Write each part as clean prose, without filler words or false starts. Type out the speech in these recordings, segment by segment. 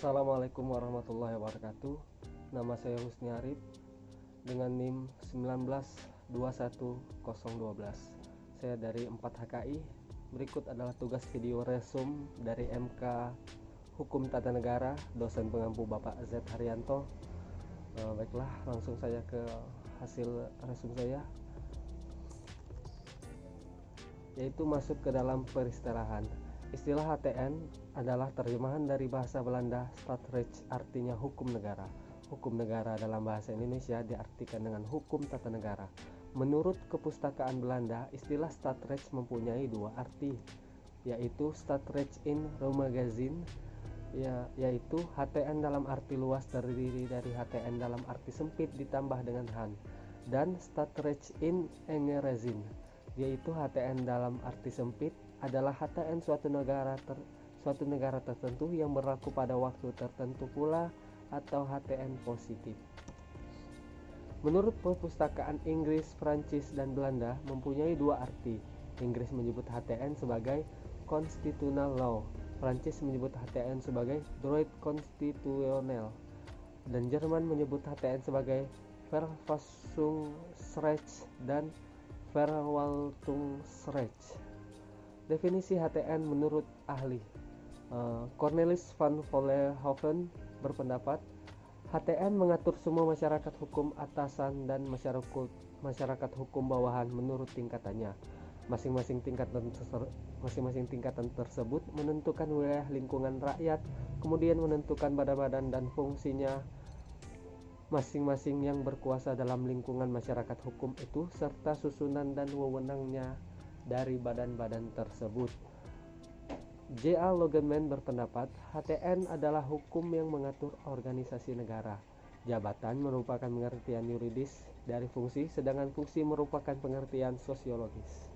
Assalamualaikum warahmatullahi wabarakatuh. Nama saya Husni Arif dengan NIM 1921012. Saya dari 4 HKI. Berikut adalah tugas video resume dari MK Hukum Tata Negara, dosen pengampu Bapak Z Haryanto. Baiklah, langsung saja ke hasil resume saya, yaitu masuk ke dalam peristirahatan. Istilah HTN adalah terjemahan dari bahasa Belanda Staatsrecht, artinya hukum negara. Hukum negara dalam bahasa Indonesia diartikan dengan hukum tata negara. Menurut Kepustakaan Belanda, istilah Staatsrecht mempunyai dua arti, yaitu Staatsrecht in Roemagazine, yaitu HTN dalam arti luas terdiri dari HTN dalam arti sempit ditambah dengan Han, dan Staatsrecht in Engerazine, yaitu HTN dalam arti sempit adalah HTN suatu negara tertentu yang berlaku pada waktu tertentu pula, atau HTN positif. Menurut Perpustakaan Inggris, Prancis, dan Belanda mempunyai dua arti. Inggris menyebut HTN sebagai constitutional law, Prancis menyebut HTN sebagai droit constitutionnel, dan Jerman menyebut HTN sebagai Verfassungsrecht dan Verwaltungsrecht. Definisi HTN menurut ahli Cornelis van Vollenhoven berpendapat, HTN mengatur semua masyarakat hukum atasan dan masyarakat hukum bawahan menurut tingkatannya. Masing-masing tingkatan tersebut menentukan wilayah lingkungan rakyat, kemudian menentukan badan-badan dan fungsinya masing-masing yang berkuasa dalam lingkungan masyarakat hukum itu, serta susunan dan wewenangnya dari badan-badan tersebut. J.A. Logeman berpendapat, HTN adalah hukum yang mengatur organisasi negara. Jabatan merupakan pengertian yuridis dari fungsi, sedangkan fungsi merupakan pengertian sosiologis.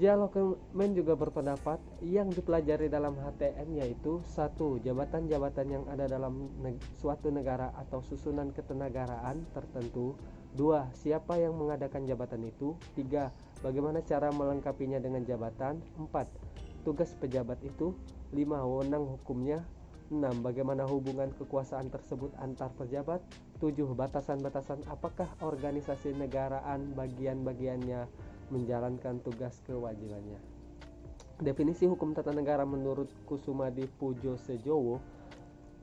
J.A. Logeman juga berpendapat yang dipelajari dalam HTN yaitu 1. Jabatan-jabatan yang ada dalam suatu negara atau susunan ketenagaraan tertentu. 2. Siapa yang mengadakan jabatan itu. 3. Bagaimana cara melengkapinya dengan jabatan. 4. Tugas pejabat itu. 5. Wewenang hukumnya. 6. Bagaimana hubungan kekuasaan tersebut antar pejabat. 7. Batasan-batasan apakah organisasi negaraan bagian-bagiannya menjalankan tugas kewajibannya. Definisi hukum tata negara menurut Kusumadi Pujo Sejowo,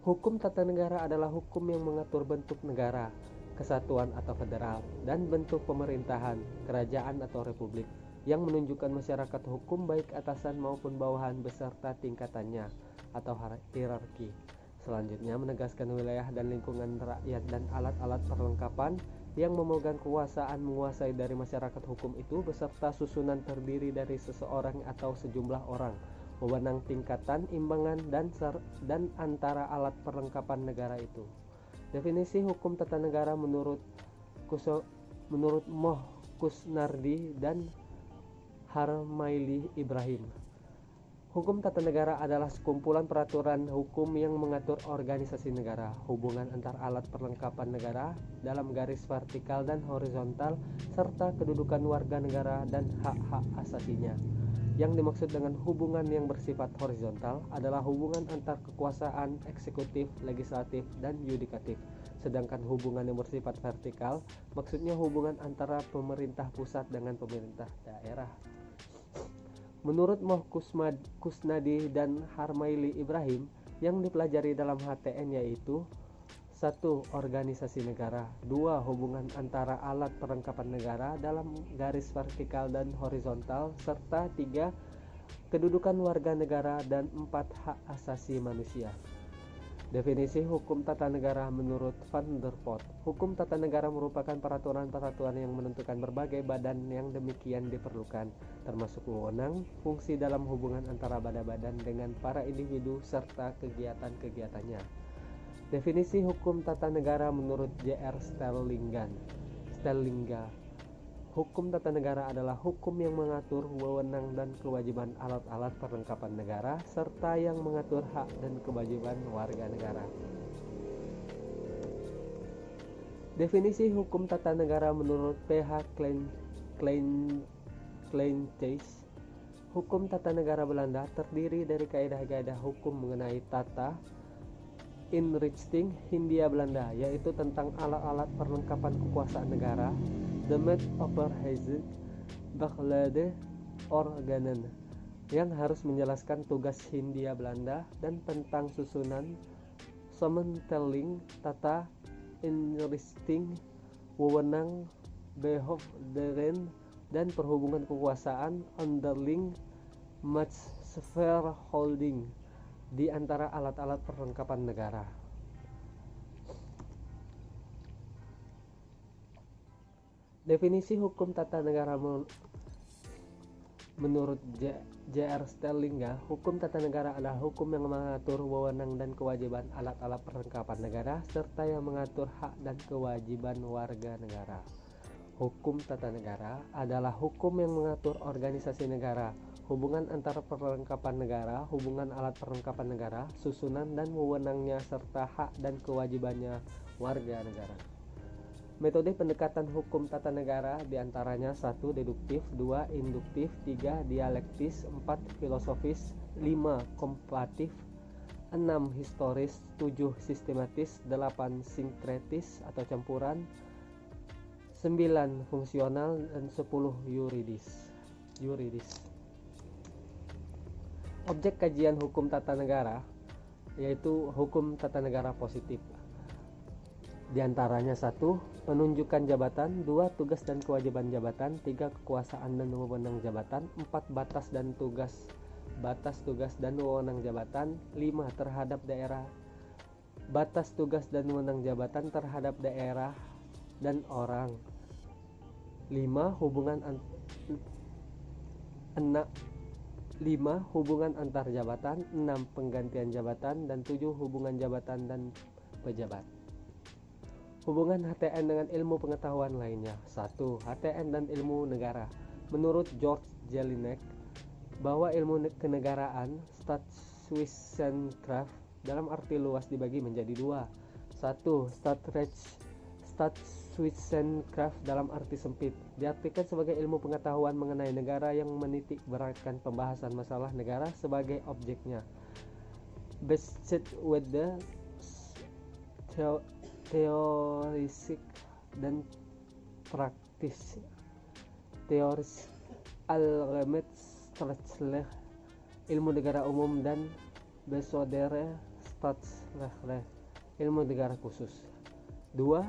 hukum tata negara adalah hukum yang mengatur bentuk negara, kesatuan atau federal, dan bentuk pemerintahan, kerajaan atau republik, yang menunjukkan masyarakat hukum baik atasan maupun bawahan beserta tingkatannya atau hierarki. Selanjutnya menegaskan wilayah dan lingkungan rakyat dan alat-alat perlengkapan yang memegang kekuasaan menguasai dari masyarakat hukum itu beserta susunan terdiri dari seseorang atau sejumlah orang, wewenang tingkatan, imbangan, dan antara alat perlengkapan negara itu. Definisi hukum tata negara menurut Moh Kusnardi dan Harmaili Ibrahim. Hukum tata negara adalah sekumpulan peraturan hukum yang mengatur organisasi negara, hubungan antar alat perlengkapan negara dalam garis vertikal dan horizontal, serta kedudukan warga negara dan hak-hak asasinya. Yang dimaksud dengan hubungan yang bersifat horizontal adalah hubungan antar kekuasaan eksekutif, legislatif, dan yudikatif. Sedangkan hubungan yang bersifat vertikal maksudnya hubungan antara pemerintah pusat dengan pemerintah daerah. Menurut Moh Kusnadi dan Harmaili Ibrahim, yang dipelajari dalam HTN yaitu 1. Organisasi negara. 2. Hubungan antara alat perlengkapan negara dalam garis vertikal dan horizontal, serta 3. Kedudukan warga negara, dan 4. Hak asasi manusia. Definisi hukum tata negara menurut Van der Pot. Hukum tata negara merupakan peraturan-peraturan yang menentukan berbagai badan yang demikian diperlukan, termasuk wewenang, fungsi dalam hubungan antara badan-badan dengan para individu serta kegiatan-kegiatannya. Definisi hukum tata negara menurut J.R. Sterlinga. Hukum tata negara adalah hukum yang mengatur wewenang dan kewajiban alat-alat perlengkapan negara, serta yang mengatur hak dan kewajiban warga negara. Definisi hukum tata negara menurut P.H. Kleintjes. Hukum tata negara Belanda terdiri dari kaidah-kaidah hukum mengenai tata, Inrichting Hindia Belanda, yaitu tentang alat-alat perlengkapan kekuasaan negara. The Met Overhead Begeleide Organen, yang harus menjelaskan tugas Hindia Belanda dan tentang susunan Samentelling tata inrichting wewenang behoefderen dan perhubungan kekuasaan underling machtsverhouding di antara alat-alat perlengkapan negara. Definisi hukum tata negara menurut J.R. Sterlinga, hukum tata negara adalah hukum yang mengatur wewenang dan kewajiban alat-alat perlengkapan negara serta yang mengatur hak dan kewajiban warga negara. Hukum tata negara adalah hukum yang mengatur organisasi negara, hubungan antara perlengkapan negara, hubungan alat perlengkapan negara, susunan dan wewenangnya serta hak dan kewajibannya warga negara. Metode pendekatan hukum tata negara diantaranya 1. Deduktif, 2. Induktif, 3. Dialektis, 4. Filosofis, 5. Komparatif, 6. Historis, 7. Sistematis, 8. Sinkretis atau campuran, 9. Fungsional, dan 10. Yuridis. Objek kajian hukum tata negara yaitu hukum tata negara positif. Di antaranya 1. Penunjukan jabatan, 2. Tugas dan kewajiban jabatan, 3. Kekuasaan dan wewenang jabatan, 4. Batas tugas dan wewenang jabatan, 5. Terhadap daerah. Batas tugas dan wewenang jabatan terhadap daerah dan orang. 5. Hubungan antar jabatan, 6. Penggantian jabatan, dan 7. Hubungan jabatan dan pejabat. Hubungan HTN dengan ilmu pengetahuan lainnya. 1. HTN dan ilmu negara. Menurut George Jelinek, bahwa ilmu kenegaraan Staatswissenschaft dalam arti luas dibagi menjadi 2. 1. Staatswissenschaft dalam arti sempit diartikan sebagai ilmu pengetahuan mengenai negara yang menitik beratkan pembahasan masalah negara sebagai objeknya. Beschäftigt with the teorisik dan praktis. Teoris algemet staatsrecht, ilmu negara umum, dan besodere staatsrecht, ilmu negara khusus. 2.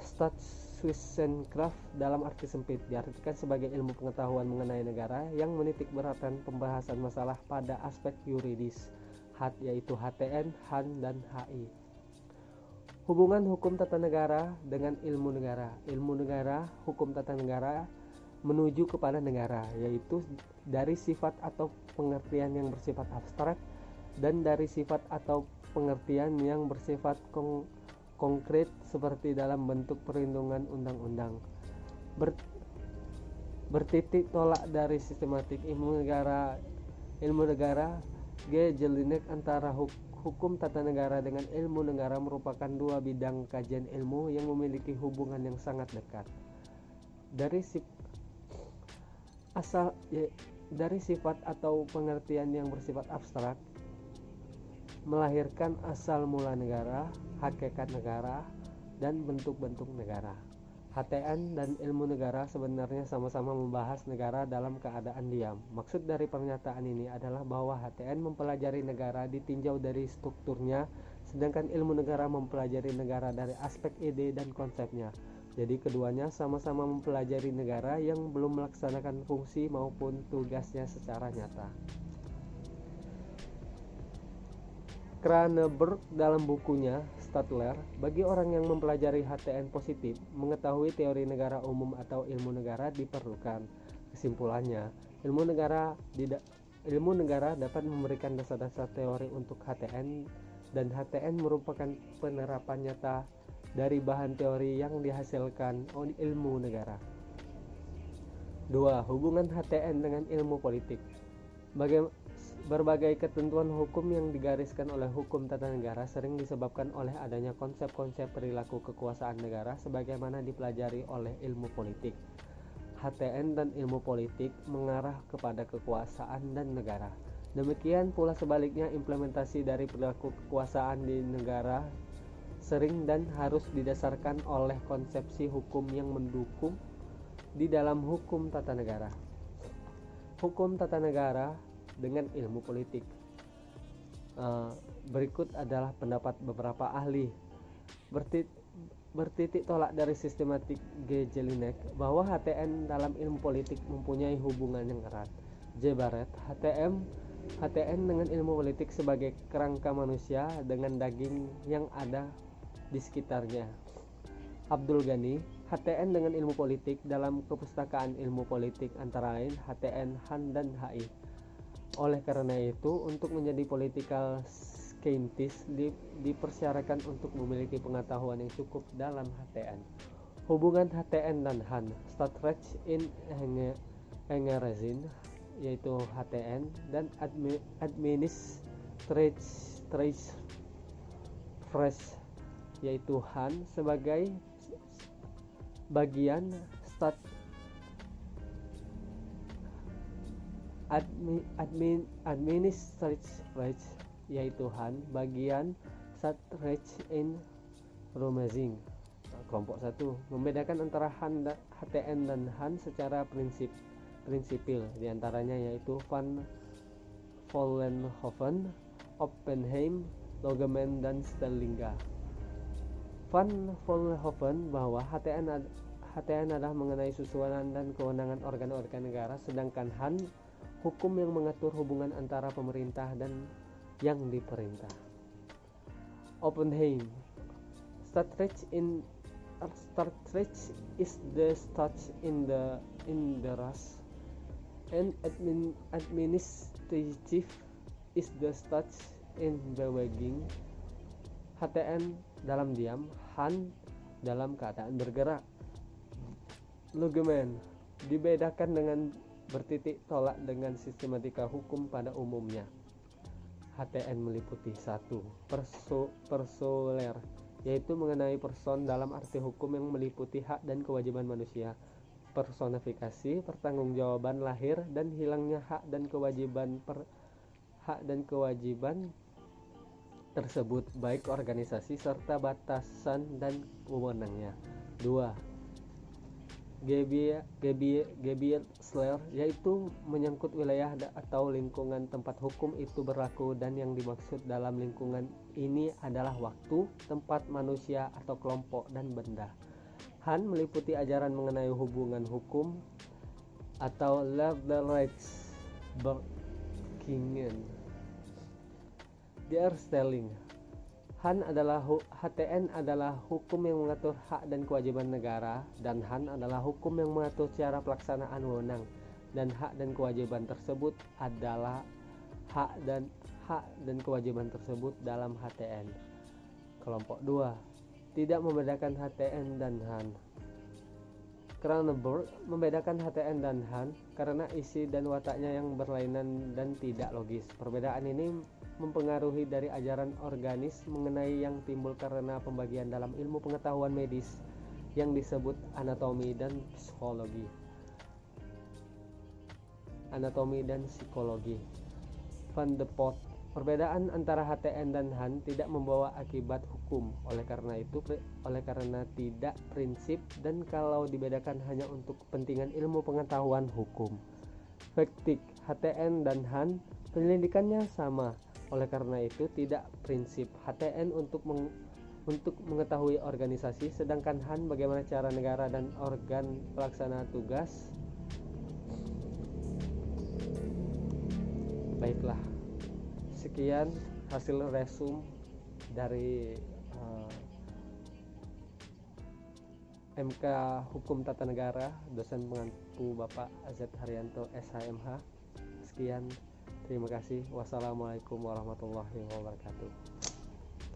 Staatswissenschaft dalam arti sempit diartikan sebagai ilmu pengetahuan mengenai negara yang menitik beratkan pembahasan masalah pada aspek yuridis, yaitu HTN, HAN, dan HI. Hubungan hukum tata negara dengan ilmu negara. Ilmu negara, hukum tata negara menuju kepada negara, yaitu dari sifat atau pengertian yang bersifat abstrak dan dari sifat atau pengertian yang bersifat konkret seperti dalam bentuk perlindungan undang-undang. Bertitik tolak dari sistematik ilmu negara G. Jelinek antara hukum tata negara dengan ilmu negara merupakan dua bidang kajian ilmu yang memiliki hubungan yang sangat dekat. Dari sifat atau pengertian yang bersifat abstrak melahirkan asal mula negara, hakikat negara, dan bentuk-bentuk negara. HTN dan ilmu negara sebenarnya sama-sama membahas negara dalam keadaan diam. Maksud dari pernyataan ini adalah bahwa HTN mempelajari negara ditinjau dari strukturnya, sedangkan ilmu negara mempelajari negara dari aspek ide dan konsepnya. Jadi keduanya sama-sama mempelajari negara yang belum melaksanakan fungsi maupun tugasnya secara nyata. Cranenberg dalam bukunya Stadler, bagi orang yang mempelajari HTN positif, mengetahui teori negara umum atau ilmu negara diperlukan. Kesimpulannya, ilmu negara dapat memberikan dasar-dasar teori untuk HTN, dan HTN merupakan penerapan nyata dari bahan teori yang dihasilkan oleh ilmu negara. 2. Hubungan HTN dengan ilmu politik. Berbagai ketentuan hukum yang digariskan oleh hukum tata negara sering disebabkan oleh adanya konsep-konsep perilaku kekuasaan negara sebagaimana dipelajari oleh ilmu politik. HTN dan ilmu politik mengarah kepada kekuasaan dan negara. Demikian pula sebaliknya, implementasi dari perilaku kekuasaan di negara sering dan harus didasarkan oleh konsepsi hukum yang mendukung di dalam hukum tata negara. Hukum tata negara dengan ilmu politik. Berikut adalah pendapat beberapa ahli. Bertitik tolak dari sistematik G. Jelinek bahwa HTN dalam ilmu politik mempunyai hubungan yang erat. J. Barrett, HTN dengan ilmu politik sebagai kerangka manusia dengan daging yang ada di sekitarnya. Abdul Ghani, HTN dengan ilmu politik dalam kepustakaan ilmu politik antara lain HTN, Han, dan HI. Oleh karena itu, untuk menjadi political scientist dipersyaratkan untuk memiliki pengetahuan yang cukup dalam HTN. Hubungan HTN dan Han, Stadtrecht in Engeresin, yaitu HTN, dan Administrative Fresh, yaitu Han, sebagai bagian Administrative Reich, yaitu Han, bagian Stadtrecht in Romazing. Kelompok 1 membedakan antara HTN dan Han secara prinsipil, diantaranya yaitu Van Vollenhoven, Oppenheim, Logeman, dan Stellinga. Van Vollenhoven bahwa HTN adalah mengenai susunan dan kewenangan organ-organ negara, sedangkan Han hukum yang mengatur hubungan antara pemerintah dan yang diperintah. Oppenheim, Stadtrecht is the state in the Rus, and administrative is the state in Beijing. HTN dalam diam, Han dalam keadaan bergerak. Logeman dibedakan dengan bertitik tolak dengan sistematika hukum pada umumnya. HTN meliputi 1. Personaler, yaitu mengenai person dalam arti hukum yang meliputi hak dan kewajiban manusia. Personifikasi, pertanggungjawaban lahir dan hilangnya hak dan kewajiban tersebut, baik organisasi serta batasan dan wewenangnya. 2. Gebietsler, yaitu menyangkut wilayah atau lingkungan tempat hukum itu berlaku, dan yang dimaksud dalam lingkungan ini adalah waktu, tempat, manusia atau kelompok, dan benda. Han meliputi ajaran mengenai hubungan hukum atau Rechtsbekingen. Stelling, HTN adalah hukum yang mengatur hak dan kewajiban negara, dan Han adalah hukum yang mengatur cara pelaksanaan wewenang, dan hak dan kewajiban tersebut adalah hak dan kewajiban tersebut dalam HTN. Kelompok 2 tidak membedakan HTN dan Han. Cronenberg membedakan HTN dan Han karena isi dan wataknya yang berlainan dan tidak logis. Perbedaan ini mempengaruhi dari ajaran organis mengenai yang timbul karena pembagian dalam ilmu pengetahuan medis yang disebut anatomi dan psikologi. Van de Pot, perbedaan antara HTN dan Han tidak membawa akibat hukum, oleh karena tidak prinsip, dan kalau dibedakan hanya untuk kepentingan ilmu pengetahuan hukum. Faktik, HTN dan Han penyelidikannya sama, oleh karena itu tidak prinsip. HTN untuk mengetahui organisasi, sedangkan Han bagaimana cara negara dan organ pelaksana tugas. Baiklah, sekian hasil resum dari MK Hukum Tata Negara, dosen pengampu Bapak Azet Haryanto SHMH. Sekian, terima kasih. Wassalamualaikum warahmatullahi wabarakatuh.